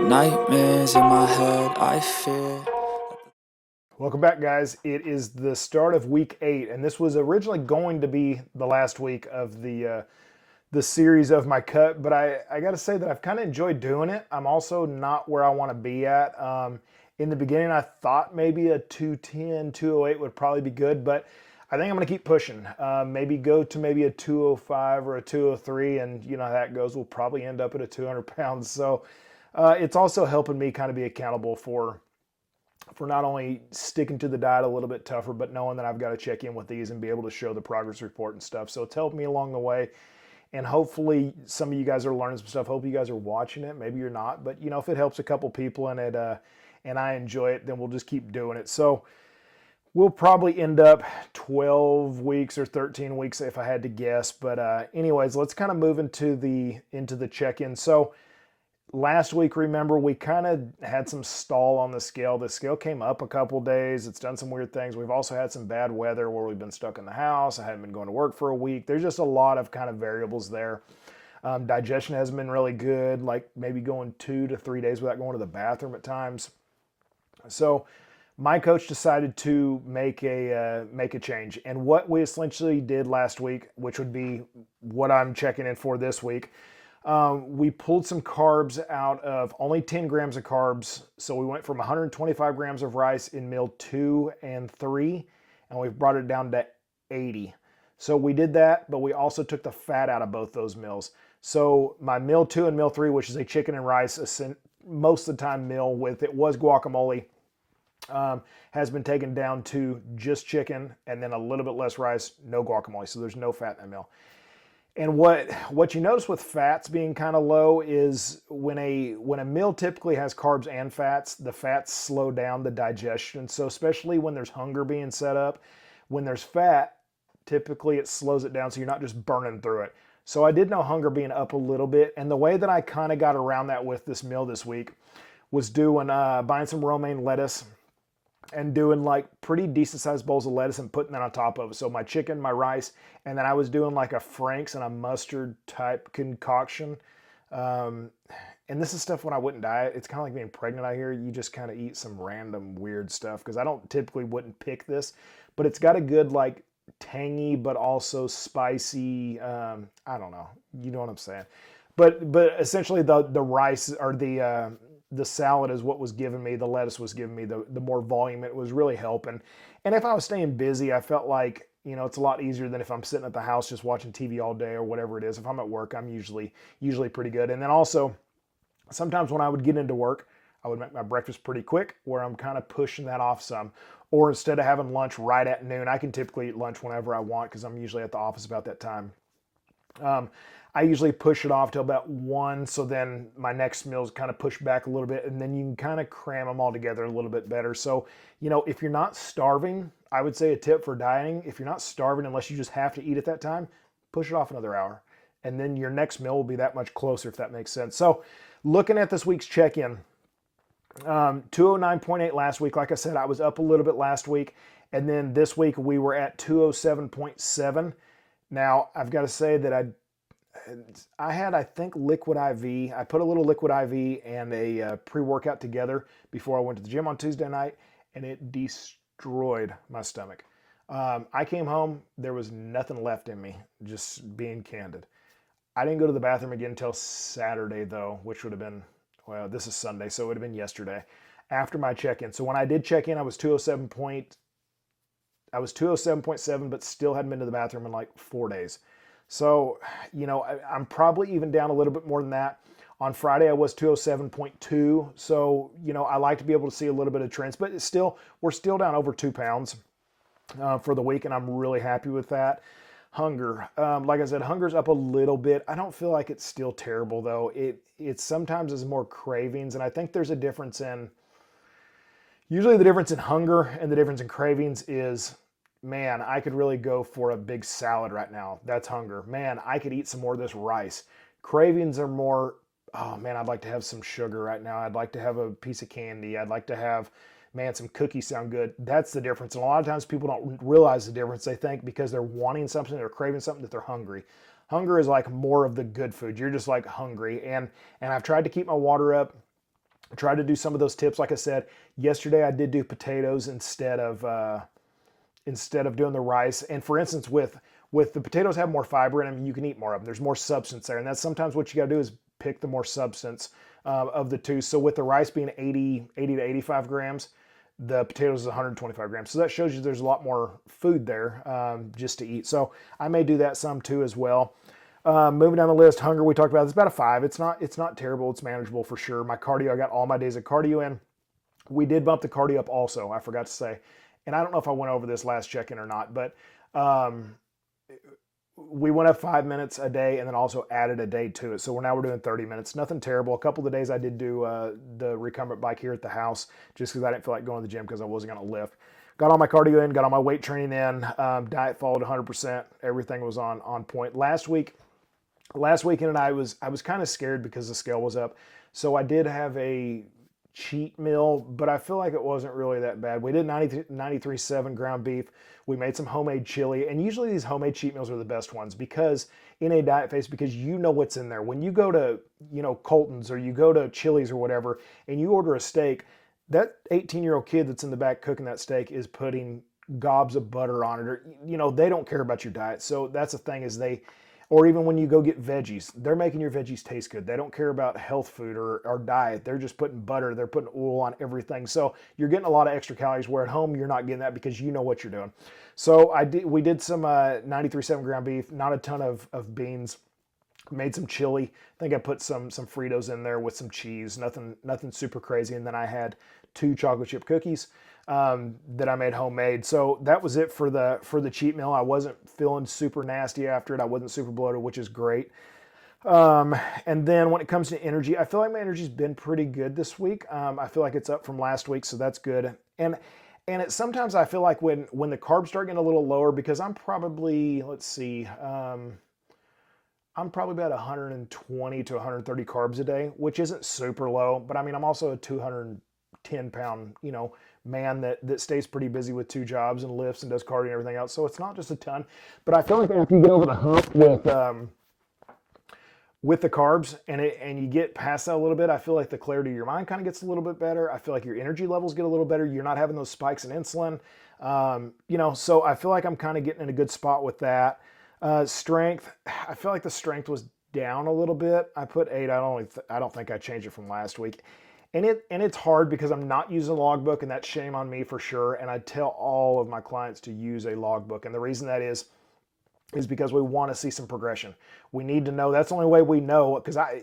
Nightmares in my head, I fear. Welcome back, guys. It is the start of week 8, and this was originally going to be the last week of the series of my cut. But I got to say that I've kind of enjoyed doing it. I'm also not where I want to be at. In the beginning, I thought maybe a 210, 208 would probably be good, but I think I'm going to keep pushing. Maybe go to maybe a 205 or a 203, and you know how that goes. We'll probably end up at a 200 pounds. So it's also helping me kind of be accountable for not only sticking to the diet a little bit tougher, but knowing that I've got to check in with these and be able to show the progress report and stuff. So it's helped me along the way. And hopefully some of you guys are learning some stuff. Hope you guys are watching it. Maybe you're not, but you know, if it helps a couple people and I enjoy it, then we'll just keep doing it. So we'll probably end up 12 weeks or 13 weeks if I had to guess. But anyways, let's kind of move into the check-in. So last week, remember, we kind of had some stall on the scale. The scale came up a couple days. It's done some weird things. We've also had some bad weather where we've been stuck in the house. I haven't been going to work for a week. There's just a lot of kind of variables there. Digestion hasn't been really good, like maybe going 2 to 3 days without going to the bathroom at times. So my coach decided to make a change. And what we essentially did last week, which would be what I'm checking in for this week, we pulled some carbs out of only 10 grams of carbs. So we went from 125 grams of rice in meal 2 and 3, and we've brought it down to 80. So we did that, but we also took the fat out of both those meals. So my meal 2 and meal 3, which is a chicken and rice, most of the time meal with it was guacamole, has been taken down to just chicken and then a little bit less rice, no guacamole. So there's no fat in that meal. And what you notice with fats being kind of low is when a meal typically has carbs and fats, the fats slow down the digestion. So especially when there's hunger being set up, when there's fat, typically it slows it down so you're not just burning through it. So I did know hunger being up a little bit, and the way that I kind of got around that with this meal this week was buying some romaine lettuce and doing like pretty decent sized bowls of lettuce and putting that on top of it. So my chicken, my rice, and then I was doing like a Frank's and a mustard type concoction. Um, and this is stuff when I wouldn't diet. It's kind of like being pregnant out here. You just kind of eat some random weird stuff because I don't typically wouldn't pick this, but it's got a good like tangy but also spicy. I don't know. You know what I'm saying? But essentially the rice or the salad is what was giving me, the lettuce was giving me the more volume. It was really helping. And if I was staying busy, I felt like, you know, it's a lot easier than if I'm sitting at the house just watching TV all day or whatever it is. If I'm at work, I'm usually pretty good. And then also sometimes when I would get into work, I would make my breakfast pretty quick where I'm kind of pushing that off some. Or instead of having lunch right at noon, I can typically eat lunch whenever I want because I'm usually at the office about that time. Um, I usually push it off till about 1, so then my next meal is kind of pushed back a little bit, and then you can kind of cram them all together a little bit better. So, you know, if you're not starving, I would say a tip for dieting, if you're not starving unless you just have to eat at that time, push it off another hour. And then your next meal will be that much closer, if that makes sense. So, looking at this week's check-in, 209.8 last week. Like I said, I was up a little bit last week, and then this week we were at 207.7. Now, I've got to say that I had, I think, Liquid IV. I put a little Liquid IV and a pre-workout together before I went to the gym on Tuesday night, and it destroyed my stomach. I came home, there was nothing left in me, just being candid. I didn't go to the bathroom again until Saturday, though, which would have been, well, this is Sunday, so it would have been yesterday, after my check-in. So when I did check in, I was 207.7, but still hadn't been to the bathroom in like 4 days. So, you know, I'm probably even down a little bit more than that. On Friday, I was 207.2. So, you know, I like to be able to see a little bit of trends, but we're still down over 2 pounds for the week, and I'm really happy with that. Hunger, like I said, hunger's up a little bit. I don't feel like it's still terrible though. It sometimes is more cravings, and I think there's a difference in. Usually, the difference in hunger and the difference in cravings is, man, I could really go for a big salad right now. That's hunger. Man, I could eat some more of this rice. Cravings are more, oh man, I'd like to have some sugar right now. I'd like to have a piece of candy. I'd like to have, man, some cookies sound good. That's the difference. And a lot of times people don't realize the difference. They think because they're wanting something, they're craving something, that they're hungry. Hunger is like more of the good food. You're just like hungry. And I've tried to keep my water up. Try to do some of those tips. Like I said, yesterday I did do potatoes instead of doing the rice. And for instance, with the potatoes have more fiber in them, you can eat more of them. There's more substance there, and that's sometimes what you got to do is pick the more substance of the two. So with the rice being 80 to 85 grams, the potatoes is 125 grams. So that shows you there's a lot more food there just to eat. So I may do that some too as well. Moving down the list, hunger we talked about. It's about a 5. It's not terrible. It's manageable for sure. My cardio, I got all my days of cardio in. We did bump the cardio up also. I forgot to say, and I don't know if I went over this last check-in or not, but we went up 5 minutes a day and then also added a day to it. So we're doing 30 minutes. Nothing terrible. A couple of the days I did do the recumbent bike here at the house just because I didn't feel like going to the gym because I wasn't going to lift. Got all my cardio in, got all my weight training in. Diet followed 100%. Everything was on point. Last weekend and I was kind of scared because the scale was up. So I did have a cheat meal, but I feel like it wasn't really that bad. We did 93.7 ground beef. We made some homemade chili, and usually these homemade cheat meals are the best ones because in a diet phase, because you know what's in there. When you go to, Colton's or you go to Chili's or whatever, and you order a steak, that 18-year-old kid that's in the back cooking that steak is putting gobs of butter on it, or, they don't care about your diet. So that's the thing is or even when you go get veggies, they're making your veggies taste good. They don't care about health food or diet. They're just putting butter, they're putting oil on everything. So you're getting a lot of extra calories where at home you're not getting that because you know what you're doing. So we did some 93.7 ground beef, not a ton of beans. Made some chili. I think I put some Fritos in there with some cheese. Nothing super crazy. And then I had 2 chocolate chip cookies that I made homemade. So that was it for the cheat meal. I wasn't feeling super nasty after it. I wasn't super bloated, which is great. And then when it comes to energy, I feel like my energy's been pretty good this week. I feel like it's up from last week, so that's good. And sometimes I feel like when the carbs start getting a little lower, because I'm probably, let's see, I'm probably about 120 to 130 carbs a day, which isn't super low, but I mean, I'm also a 210 pound, man that stays pretty busy with 2 jobs and lifts and does cardio and everything else. So it's not just a ton, but I feel like after you get over the hump with the carbs and you get past that a little bit, I feel like the clarity of your mind kind of gets a little bit better. I feel like your energy levels get a little better. You're not having those spikes in insulin, so I feel like I'm kind of getting in a good spot with that. Strength, I feel like the strength was down a little bit. I put 8. I don't think I changed it from last week. And it's hard because I'm not using a logbook, and that's shame on me for sure. And I tell all of my clients to use a logbook. And the reason that is because we want to see some progression. We need to know. That's the only way we know, because I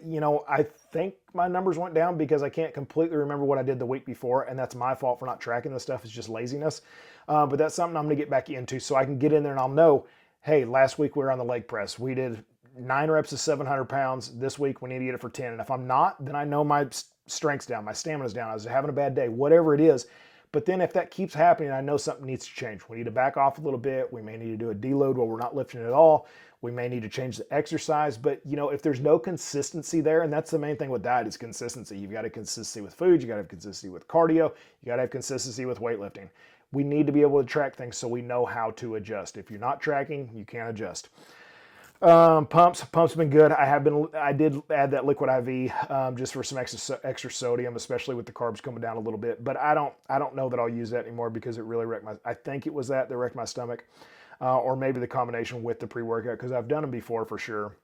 think my numbers went down because I can't completely remember what I did the week before, and that's my fault for not tracking this stuff. It's just laziness. But that's something I'm going to get back into so I can get in there and I'll know, hey, last week we were on the leg press. We did 9 reps of 700 pounds. This week we need to get it for 10. And if I'm not, then I know my strength's down, my stamina's down, I was having a bad day, whatever it is. But then if that keeps happening, I know something needs to change. We need to back off a little bit. We may need to do a deload where we're not lifting at all. We may need to change the exercise. But if there's no consistency there, and that's the main thing with diet is consistency. You've got a consistency with food. You got to have consistency with cardio. You got to have consistency with weightlifting. We need to be able to track things so we know how to adjust. If you're not tracking, you can't adjust. Pumps have been good. I did add that liquid IV just for some extra sodium, especially with the carbs coming down a little bit. But I don't know that I'll use that anymore because it really wrecked I think it was that wrecked my stomach, or maybe the combination with the pre-workout because I've done them before for sure.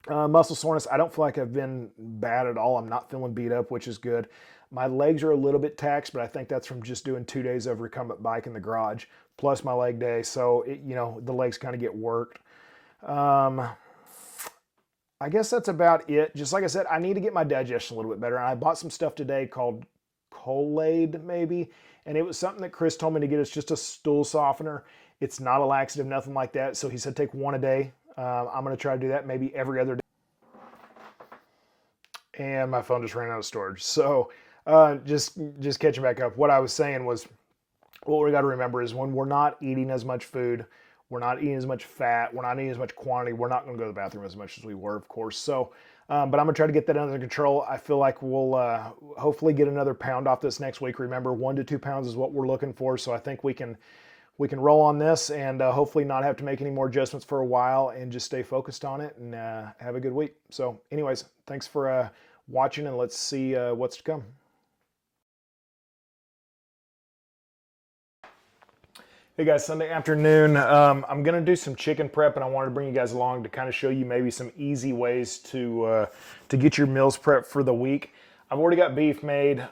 Muscle soreness, I don't feel like I've been bad at all. I'm not feeling beat up, which is good. My legs are a little bit taxed, but I think that's from just doing 2 days of recumbent bike in the garage plus my leg day. So the legs kind of get worked. I guess that's about it. Just like I said, I need to get my digestion a little bit better. And I bought some stuff today called Colade maybe. And it was something that Chris told me to get. It's just a stool softener. It's not a laxative, nothing like that. So he said, take 1 a day. I'm going to try to do that maybe every other day. And my phone just ran out of storage. So, just catching back up. What I was saying was, what we got to remember is when we're not eating as much food, we're not eating as much fat, we're not eating as much quantity, we're not going to go to the bathroom as much as we were, of course. So, but I'm going to try to get that under control. I feel like we'll hopefully get another pound off this next week. Remember, 1 to 2 pounds is what we're looking for. So I think we can roll on this and hopefully not have to make any more adjustments for a while and just stay focused on it and have a good week. So anyways, thanks for watching, and let's see what's to come. Hey guys, Sunday afternoon. I'm gonna do some chicken prep, and I wanted to bring you guys along to kind of show you maybe some easy ways to get your meals prepped for the week. I've already got beef made.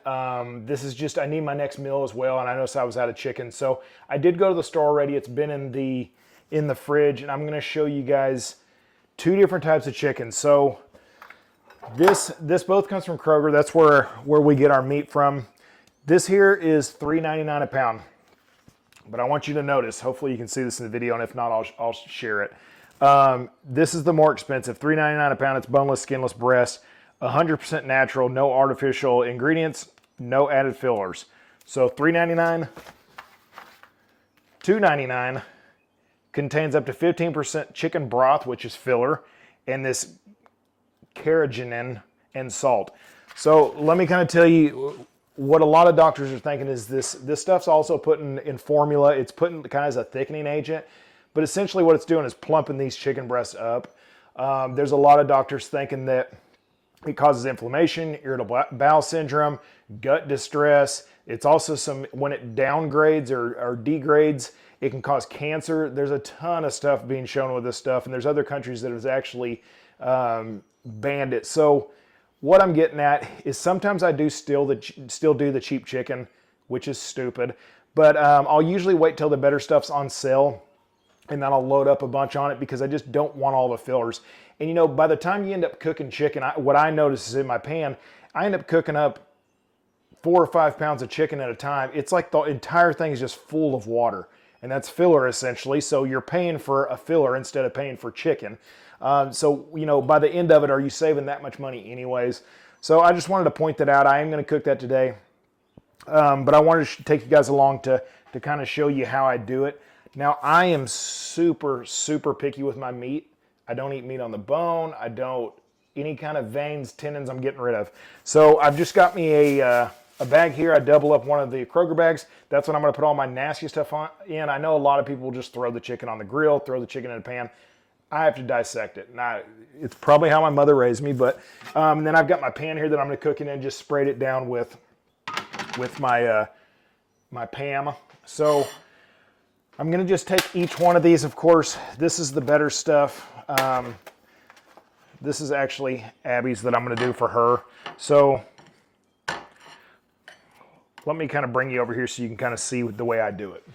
This is just I need my next meal as well, and I noticed I was out of chicken, so I did go to the store already. It's been in the fridge, and I'm gonna show you guys two different types of chicken. So this both comes from Kroger. That's where we get our meat from. This here is $3.99 a pound. But I want you to notice, hopefully you can see this in the video, and if not, I'll share it. This is the more expensive, $3.99 a pound. It's boneless, skinless breast, 100% natural, no artificial ingredients, no added fillers. So $3.99, $2.99 contains up to 15% chicken broth, which is filler, and this carrageenan and salt. So let me kind of tell you what a lot of doctors are thinking is this stuff's also put in formula. It's put in kind of as a thickening agent, but essentially what it's doing is plumping these chicken breasts up. There's a lot of doctors thinking that it causes inflammation, irritable bowel syndrome, gut distress. It's also when it downgrades or degrades, it can cause cancer. There's a ton of stuff being shown with this stuff, and there's other countries that have actually banned it. So what I'm getting at is sometimes I do still do the cheap chicken, which is stupid, but I'll usually wait till the better stuff's on sale, and then I'll load up a bunch on it because I just don't want all the fillers. And you know, by the time you end up cooking chicken, what I notice is in my pan, I end up cooking up 4 or 5 pounds of chicken at a time. It's like the entire thing is just full of water, and that's filler essentially. So you're paying for a filler instead of paying for chicken. So, you know, by the end of it, are you saving that much money anyways? So I just wanted to point that out. I am going to cook that today. But I wanted to take you guys along to kind of show you how I do it. Now, I am super, super picky with my meat. I don't eat meat on the bone. I don't, any kind of veins, tendons, I'm getting rid of. So I've just got me a bag here. I double up one of the Kroger bags. That's what I'm going to put all my nasty stuff in. I know a lot of people will just throw the chicken on the grill, throw the chicken in a pan. I have to dissect it. Now, it's probably how my mother raised me, but and then I've got my pan here that I'm going to cook in and just sprayed it down with my my Pam. So I'm going to just take each one of these. Of course, this is the better stuff. This is actually Abby's that I'm going to do for her. So let me kind of bring you over here so you can kind of see the way I do it.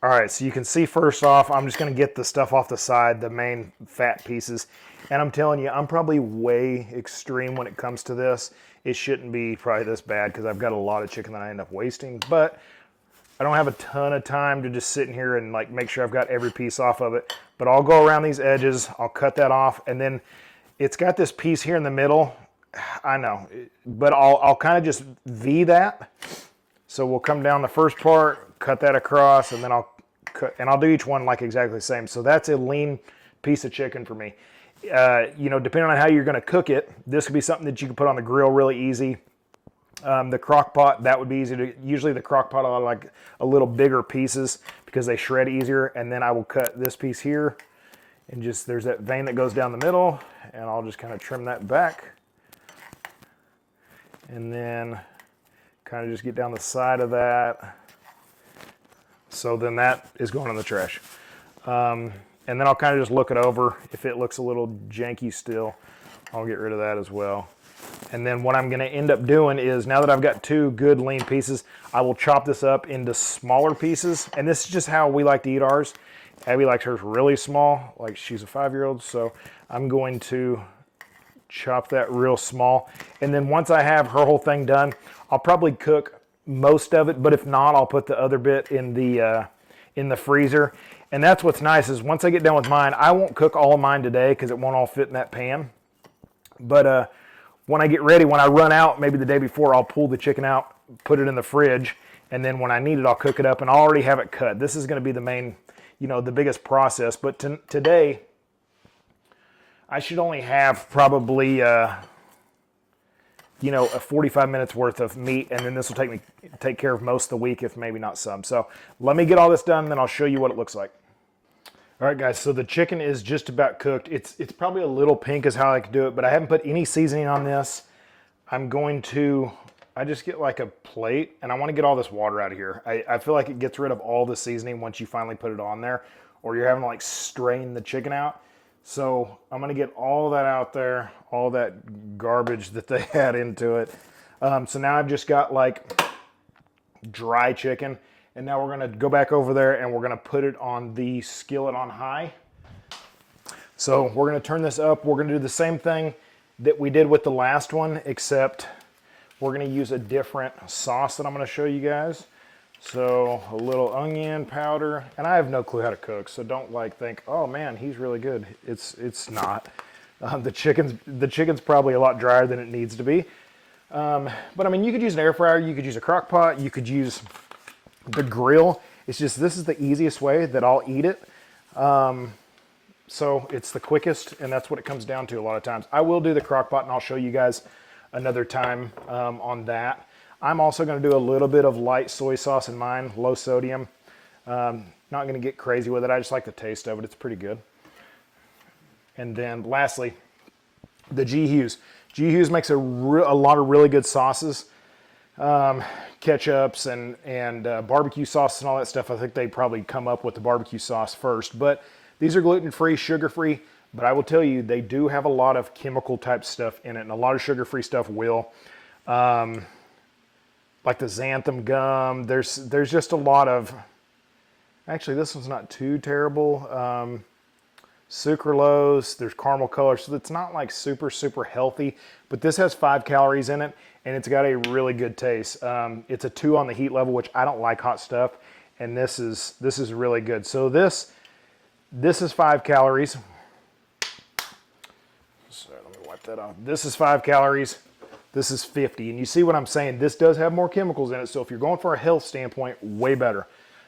All right, so you can see first off, I'm just gonna get the stuff off the side, the main fat pieces. And I'm telling you, I'm probably way extreme when it comes to this. It shouldn't be probably this bad because I've got a lot of chicken that I end up wasting, but I don't have a ton of time to just sit in here and like make sure I've got every piece off of it. But I'll go around these edges, I'll cut that off, and then it's got this piece here in the middle. I know, but I'll kind of just V that. So we'll come down the first part, cut that across, and then I'll do each one like exactly the same. So that's a lean piece of chicken for me. You know, depending on how you're going to cook it, this could be something that you can put on the grill really easy. The crock pot, that would be easy to, usually the crock pot I like a little bigger pieces because they shred easier. And then I will cut this piece here and just, there's that vein that goes down the middle, and I'll just kind of trim that back. And then kind of just get down the side of that. So then that is going in the trash. And then I'll kind of just look it over. If it looks a little janky still, I'll get rid of that as well. And then what I'm gonna end up doing is, now that I've got two good lean pieces, I will chop this up into smaller pieces. And this is just how we like to eat ours. Abby likes hers really small, like she's a 5-year-old. So I'm going to chop that real small. And then once I have her whole thing done, I'll probably cook most of it, but if not, I'll put the other bit in the freezer. And that's what's nice is once I get done with mine, I won't cook all of mine today because it won't all fit in that pan. But when I get ready, when I run out, maybe the day before, I'll pull the chicken out, put it in the fridge, and then when I need it, I'll cook it up, and I'll already have it cut. This is going to be the main, you know, the biggest process. But today, I should only have probably you know, a 45 minutes worth of meat, and then this will take care of most of the week, if maybe not some. So let me get all this done, and then I'll show you what it looks like. All right, guys, so the chicken is just about cooked. It's probably a little pink is how I like to do it, but I haven't put any seasoning on this. I'm going to I just get like a plate, and I want to get all this water out of here. I feel like it gets rid of all the seasoning once you finally put it on there, or you're having to like strain the chicken out. So I'm gonna get all that out there, all that garbage that they had into it. So now I've just got like dry chicken, and now we're gonna go back over there and we're gonna put it on the skillet on high. So we're gonna turn this up. We're gonna do the same thing that we did with the last one, except we're gonna use a different sauce that I'm gonna show you guys. So a little onion powder, and I have no clue how to cook, so don't like think, oh man, he's really good. It's not. The chicken's probably a lot drier than it needs to be. But I mean, you could use an air fryer, you could use a crock pot, you could use the grill. It's just, this is the easiest way that I'll eat it. So it's the quickest, and that's what it comes down to a lot of times. I will do the crock pot, and I'll show you guys another time on that. I'm also going to do a little bit of light soy sauce in mine, low sodium. Not going to get crazy with it. I just like the taste of it. It's pretty good. And then lastly, the G. Hughes. G. Hughes makes a lot of really good sauces, ketchups and barbecue sauce and all that stuff. I think they probably come up with the barbecue sauce first, but these are gluten-free, sugar-free, but I will tell you, they do have a lot of chemical type stuff in it, and a lot of sugar-free stuff will. Like the xanthan gum, there's just a lot of, actually this one's not too terrible. Sucralose, there's caramel color, so it's not like super healthy, but this has 5 calories in it, and it's got a really good taste. It's a 2 on the heat level, which I don't like hot stuff, and this is really good. So this is 5 calories. So let me wipe that off. This is 5 calories. This is 50, and you see what I'm saying? This does have more chemicals in it, so if you're going for a health standpoint, way better.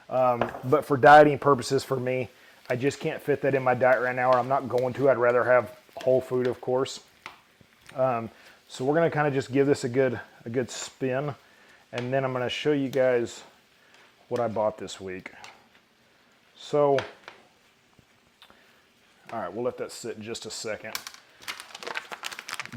But for dieting purposes, for me, I just can't fit that in my diet right now, or I'm not going to. I'd rather have whole food, of course. So we're gonna kind of just give this a good spin, and then I'm gonna show you guys what I bought this week. So, all right, we'll let that sit just a second.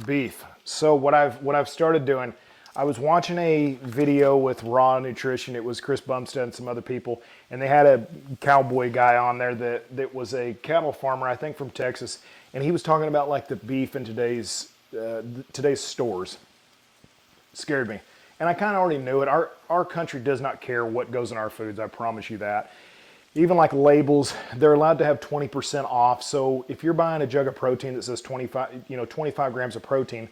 Beef. So what I've started doing, I was watching a video with Raw Nutrition. It was Chris Bumstead and some other people, and they had a cowboy guy on there that was a cattle farmer, I think from Texas, and he was talking about like the beef in today's stores. Scared me, and I kind of already knew it. Our country does not care what goes in our foods. I promise you that. Even like labels, they're allowed to have 20% off. So if you're buying a jug of protein that says 25 grams of protein,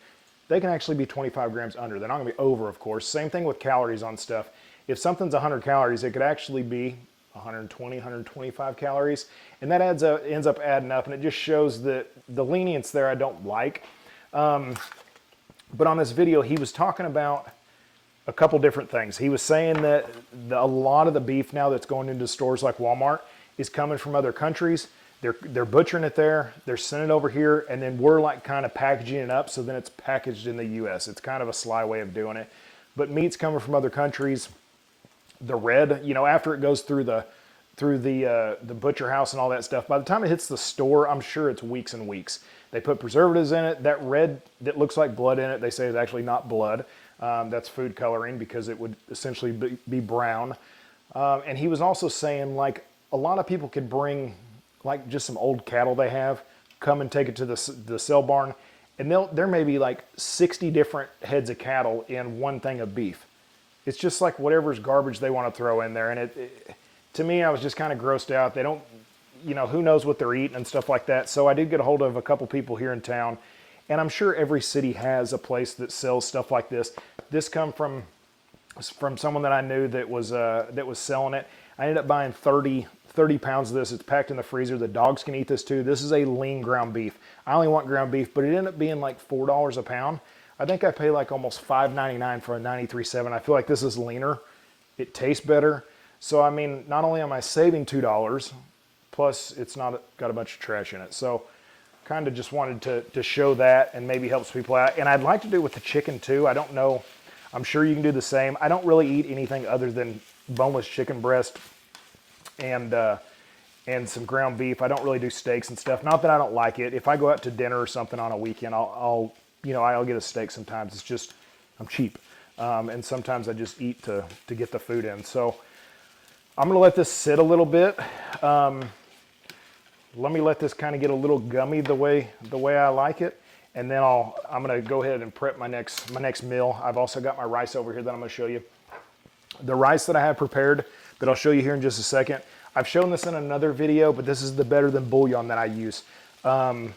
they can actually be 25 grams under. They're not gonna be over, of course. Same thing with calories on stuff. If something's 100 calories, it could actually be 120, 125 calories. And that ends up adding up, and it just shows that the lenience there I don't like. But on this video, he was talking about a couple different things. He was saying that a lot of the beef now that's going into stores like Walmart is coming from other countries. They're butchering it there, they're sending it over here, and then we're like kind of packaging it up so then it's packaged in the US. It's kind of a sly way of doing it. But meat's coming from other countries. The red, after it goes through the butcher house and all that stuff, by the time it hits the store, I'm sure it's weeks and weeks. They put preservatives in it. That red that looks like blood in it, they say is actually not blood. That's food coloring because it would essentially be brown. And he was also saying like a lot of people could bring like just some old cattle they have, come and take it to the sale barn, and there may be like 60 different heads of cattle in one thing of beef. It's just like whatever's garbage they want to throw in there. And to me, I was just kind of grossed out. They don't, who knows what they're eating and stuff like that. So I did get a hold of a couple people here in town, and I'm sure every city has a place that sells stuff like this. This come from someone that I knew that was selling it. I ended up buying 30 pounds of this. It's packed in the freezer. The dogs can eat this too. This is a lean ground beef. I only want ground beef, but it ended up being like $4 a pound. I think I pay like almost $5.99 for a 93.7. I feel like this is leaner. It tastes better. So I mean, not only am I saving $2, plus it's not got a bunch of trash in it. So kind of just wanted to show that and maybe helps people out. And I'd like to do it with the chicken too. I don't know. I'm sure you can do the same. I don't really eat anything other than boneless chicken breast and some ground beef. I don't really do steaks and stuff. Not that I don't like it. If I go out to dinner or something on a weekend, I'll get a steak sometimes. It's just, I'm cheap. and sometimes I just eat to get the food in. So I'm gonna let this sit a little bit. Let me let this kind of get a little gummy the way I like it, and then I'm gonna go ahead and prep my next meal. I've also got my rice over here that I'm gonna show you. The rice that I have prepared that I'll show you here in just a second. I've shown this in another video, but this is the Better Than bouillon that I use. 10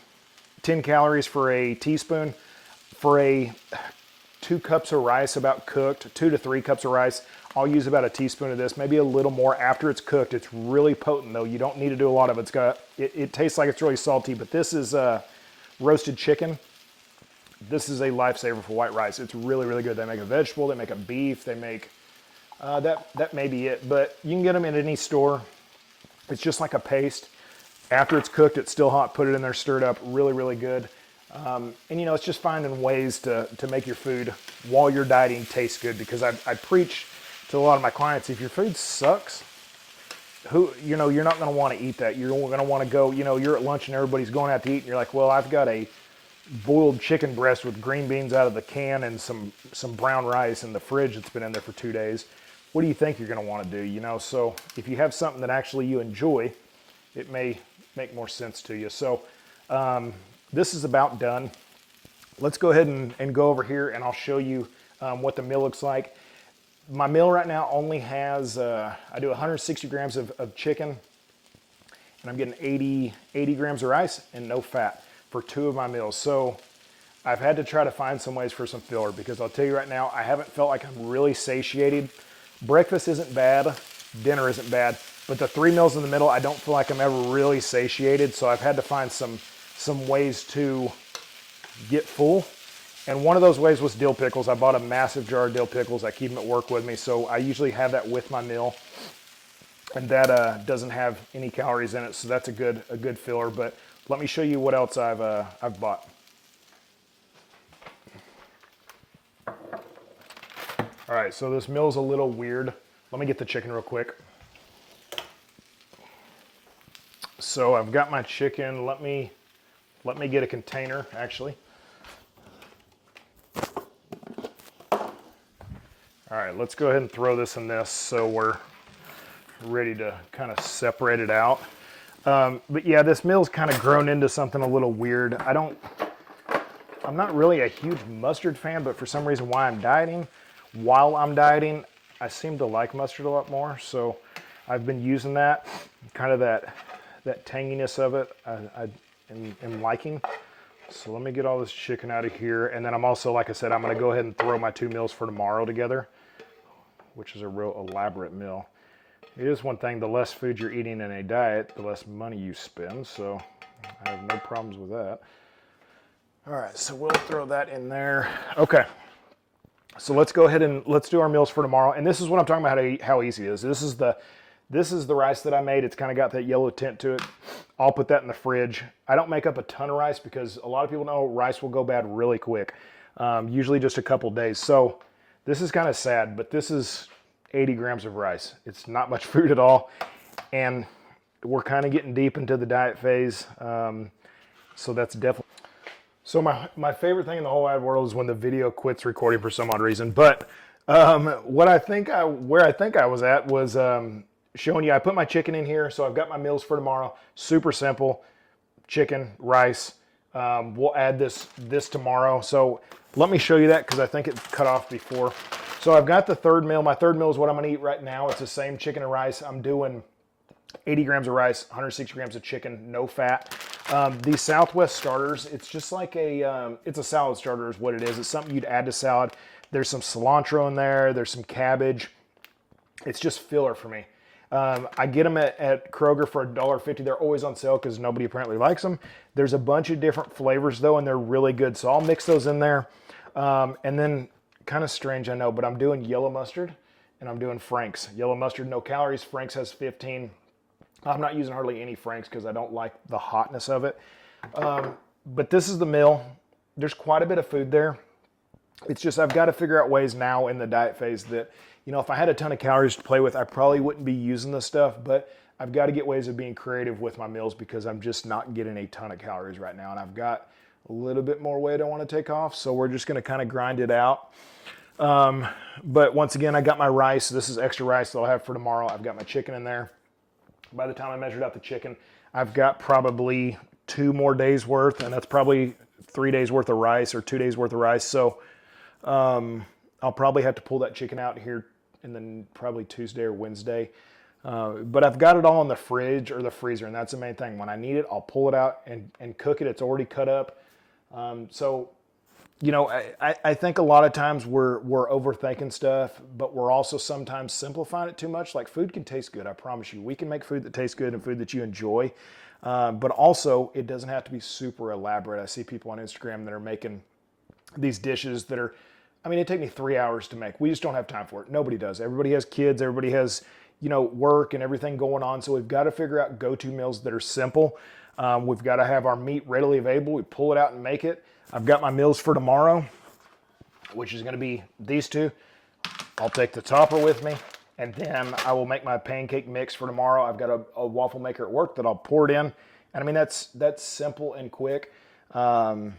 calories for a teaspoon. For 2 cups of rice about cooked, 2 to 3 cups of rice, I'll use about a teaspoon of this, maybe a little more after it's cooked. It's really potent though. You don't need to do a lot of it. It tastes like it's really salty, but this is roasted chicken. This is a lifesaver for white rice. It's really, really good. They make a vegetable, they make a beef, they make, that may be it, but you can get them in any store. It's just like a paste. After it's cooked, it's still hot, put it in there, stir it up, really, really good. And you know, it's just finding ways to make your food while you're dieting taste good, because I preach to a lot of my clients, if your food sucks, you're not going to want to eat that. You're going to want to go, you're at lunch and everybody's going out to eat and you're like, well, I've got a boiled chicken breast with green beans out of the can and some brown rice in the fridge that's been in there for 2 days. What do you think you're going to want to do? So if you have something that actually you enjoy, it may make more sense to you. So this is about done. Let's go ahead and go over here and I'll show you what the meal looks like. My meal right now only has, I do 160 grams of chicken, and I'm getting 80 grams of rice and no fat for 2 of my meals. So I've had to try to find some ways for some filler, because I'll tell you right now, I haven't felt like I'm really satiated. Breakfast isn't bad, dinner isn't bad, but the 3 meals in the middle, I don't feel like I'm ever really satiated. So I've had to find some ways to get full. And one of those ways was dill pickles. I bought a massive jar of dill pickles. I keep them at work with me, so I usually have that with my meal. And that doesn't have any calories in it, so that's a good filler. But let me show you what else I've bought. All right, so this meal's a little weird. Let me get the chicken real quick. So I've got my chicken. Let me get a container, actually. All right, let's go ahead and throw this in this so we're ready to kind of separate it out. But yeah, this meal's kind of grown into something a little weird. I'm not really a huge mustard fan, but for some reason while I'm dieting, I seem to like mustard a lot more. So I've been using that, kind of that tanginess of it I am liking. So let me get all this chicken out of here. And then I'm also, like I said, I'm gonna go ahead and throw my 2 meals for tomorrow together, which is a real elaborate meal. It is one thing, the less food you're eating in a diet, the less money you spend. So I have no problems with that. All right, so we'll throw that in there. Okay, so let's go ahead and let's do our meals for tomorrow. And this is what I'm talking about, how easy it is. This is the rice that I made. It's kind of got that yellow tint to it. I'll put that in the fridge. I don't make up a ton of rice because a lot of people know rice will go bad really quick, usually just a couple days. So this is kind of sad, but this is 80 grams of rice. It's not much food at all. And we're kind of getting deep into the diet phase. So that's definitely. So my favorite thing in the whole wide world is when the video quits recording for some odd reason. But where I think I was at was showing you, I put my chicken in here. So I've got my meals for tomorrow. Super simple. Chicken, rice. We'll add this tomorrow. So let me show you that because I think it cut off before. So I've got the 3rd meal. My 3rd meal is what I'm going to eat right now. It's the same chicken and rice. I'm doing 80 grams of rice, 160 grams of chicken, no fat. These Southwest starters, it's just like it's a salad starter is what it is. It's something you'd add to salad. There's some cilantro in there. There's some cabbage. It's just filler for me. I get them at Kroger for $1.50. They're always on sale because nobody apparently likes them. There's a bunch of different flavors though, and they're really good. So I'll mix those in there. And then, kind of strange, I know, but I'm doing yellow mustard and I'm doing Frank's. Yellow mustard, no calories. Frank's has 15. I'm not using hardly any Frank's because I don't like the hotness of it. But this is the meal. There's quite a bit of food there. It's just I've got to figure out ways now in the diet phase that, if I had a ton of calories to play with, I probably wouldn't be using this stuff, but I've got to get ways of being creative with my meals because I'm just not getting a ton of calories right now. And I've got a little bit more weight I want to take off, so we're just going to kind of grind it out. But once again, I got my rice. This is extra rice that I'll have for tomorrow. I've got my chicken in there. By the time I measured out the chicken, I've got probably 2 more days worth, and that's probably 3 days worth of rice or 2 days worth of rice. So I'll probably have to pull that chicken out here in the probably Tuesday or Wednesday. But I've got it all in the fridge or the freezer, and that's the main thing. When I need it, I'll pull it out and cook it. It's already cut up. So, you know, I think a lot of times we're overthinking stuff, but we're also sometimes simplifying it too much. Like, food can taste good, I promise you. We can make food that tastes good and food that you enjoy. But also, it doesn't have to be super elaborate. I see people on Instagram that are making these dishes that are, I mean, it take me 3 hours to make. We just don't have time for it. Nobody does. Everybody has kids. Everybody has, you know, work and everything going on. So we've got to figure out go-to meals that are simple. We've got to have our meat readily available. We pull it out and make it. I've got my meals for tomorrow, which is going to be these two. I'll take the topper with me, and then I will make my pancake mix for tomorrow. I've got a waffle maker at work that I'll pour it in. And I mean, that's simple and quick. And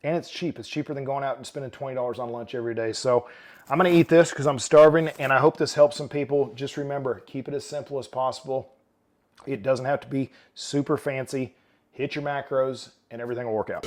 it's cheap. It's cheaper than going out and spending $20 on lunch every day. So I'm going to eat this because I'm starving, and I hope this helps some people. Just remember, keep it as simple as possible. It doesn't have to be super fancy. Hit your macros, and everything will work out.